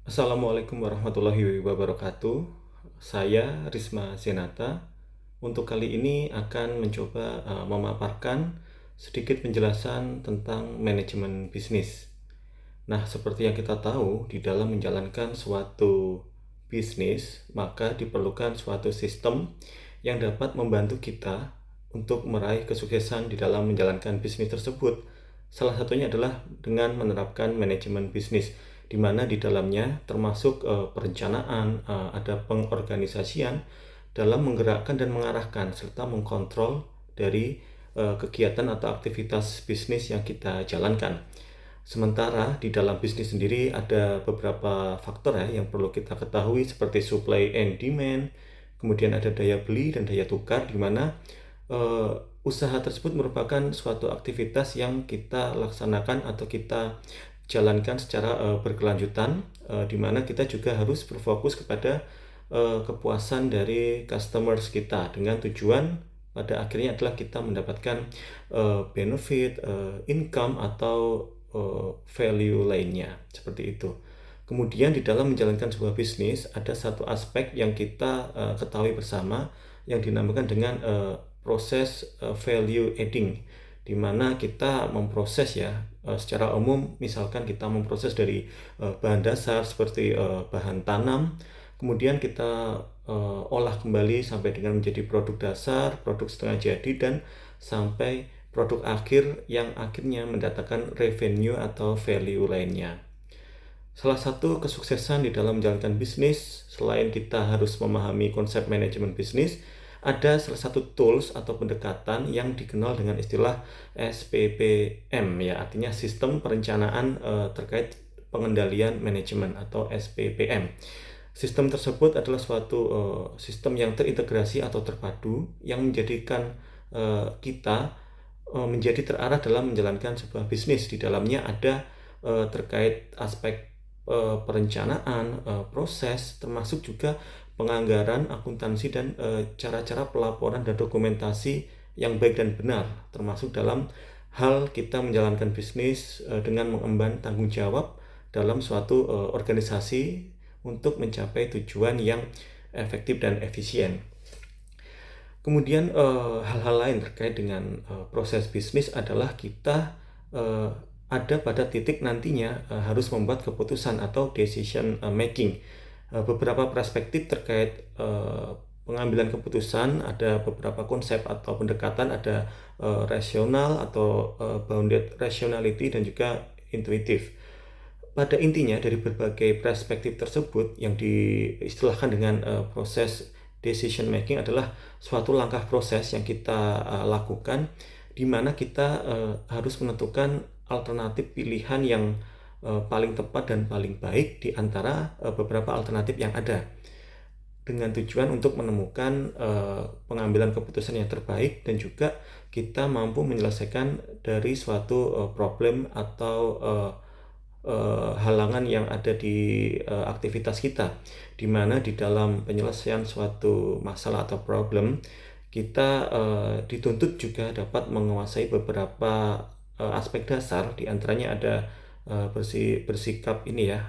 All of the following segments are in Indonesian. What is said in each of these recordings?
Assalamualaikum warahmatullahi wabarakatuh. Saya Risma Zenata. Untuk kali ini akan mencoba memaparkan sedikit penjelasan tentang manajemen bisnis. Nah, seperti yang kita tahu, di dalam menjalankan suatu bisnis, maka diperlukan suatu sistem yang dapat membantu kita untuk meraih kesuksesan di dalam menjalankan bisnis tersebut. Salah satunya adalah dengan menerapkan manajemen bisnis, di mana di dalamnya termasuk perencanaan, ada pengorganisasian dalam menggerakkan dan mengarahkan serta mengkontrol dari kegiatan atau aktivitas bisnis yang kita jalankan. Sementara di dalam bisnis sendiri ada beberapa faktor ya yang perlu kita ketahui seperti supply and demand, kemudian ada daya beli dan daya tukar, di mana eh, usaha tersebut merupakan suatu aktivitas yang kita laksanakan atau kita jalankan secara berkelanjutan, di mana kita juga harus berfokus kepada kepuasan dari customers kita dengan tujuan pada akhirnya adalah kita mendapatkan benefit, income atau value lainnya seperti itu. Kemudian di dalam menjalankan sebuah bisnis ada satu aspek yang kita ketahui bersama yang dinamakan dengan proses value adding, di mana kita memproses ya secara umum, misalkan kita memproses dari bahan dasar seperti bahan tanam, kemudian kita olah kembali sampai dengan menjadi produk dasar, produk setengah jadi, dan sampai produk akhir yang akhirnya mendatangkan revenue atau value lainnya. Salah satu kesuksesan di dalam menjalankan bisnis, selain kita harus memahami konsep manajemen bisnis, ada salah satu tools atau pendekatan yang dikenal dengan istilah SPPM ya, artinya sistem perencanaan terkait pengendalian manajemen atau SPPM. Sistem tersebut adalah suatu sistem yang terintegrasi atau terpadu yang menjadikan kita menjadi terarah dalam menjalankan sebuah bisnis. Di dalamnya ada terkait aspek perencanaan, proses, termasuk juga penganggaran, akuntansi, dan cara-cara pelaporan dan dokumentasi yang baik dan benar, termasuk dalam hal kita menjalankan bisnis dengan mengemban tanggung jawab dalam suatu organisasi untuk mencapai tujuan yang efektif dan efisien. Kemudian hal-hal lain terkait dengan proses bisnis adalah kita ada pada titik nantinya harus membuat keputusan atau decision making. Beberapa perspektif terkait pengambilan keputusan, ada beberapa konsep atau pendekatan, ada rasional atau bounded rationality, dan juga intuitif. Pada intinya dari berbagai perspektif tersebut yang diistilahkan dengan proses decision making adalah suatu langkah proses yang kita lakukan, di mana kita harus menentukan alternatif pilihan yang paling tepat dan paling baik di antara beberapa alternatif yang ada, dengan tujuan untuk menemukan pengambilan keputusan yang terbaik dan juga kita mampu menyelesaikan dari suatu problem atau halangan yang ada di aktivitas kita, di mana di dalam penyelesaian suatu masalah atau problem kita dituntut juga dapat menguasai beberapa aspek dasar. Di antaranya ada bersikap ini ya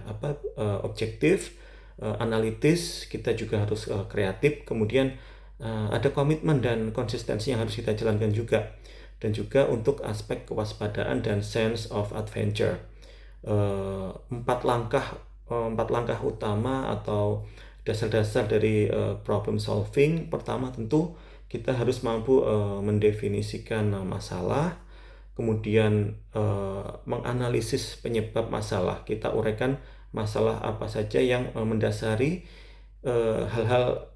objektif, analitis, kita juga harus kreatif, kemudian ada komitmen dan konsistensi yang harus kita jalankan juga, dan juga untuk aspek kewaspadaan dan sense of adventure. Empat langkah utama atau dasar-dasar dari problem solving. Pertama, tentu kita harus mampu mendefinisikan masalah, kemudian menganalisis penyebab masalah. Kita uraikan masalah apa saja yang mendasari hal-hal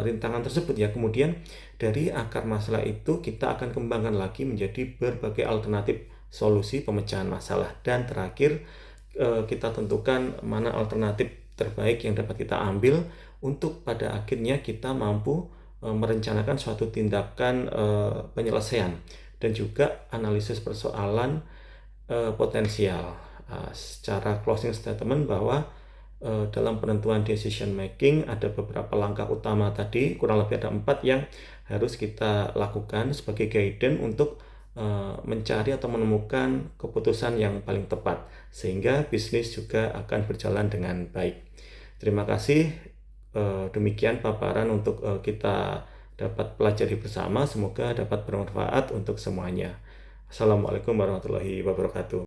rintangan tersebut ya. Kemudian dari akar masalah itu kita akan kembangkan lagi menjadi berbagai alternatif solusi pemecahan masalah, dan terakhir kita tentukan mana alternatif terbaik yang dapat kita ambil untuk pada akhirnya kita mampu merencanakan suatu tindakan penyelesaian dan juga analisis persoalan potensial. Secara closing statement bahwa dalam penentuan decision making ada beberapa langkah utama tadi, kurang lebih ada 4 yang harus kita lakukan sebagai guidance untuk mencari atau menemukan keputusan yang paling tepat, sehingga bisnis juga akan berjalan dengan baik. Terima kasih. Demikian paparan untuk kita dapat pelajari bersama. Semoga dapat bermanfaat untuk semuanya. Assalamualaikum warahmatullahi wabarakatuh.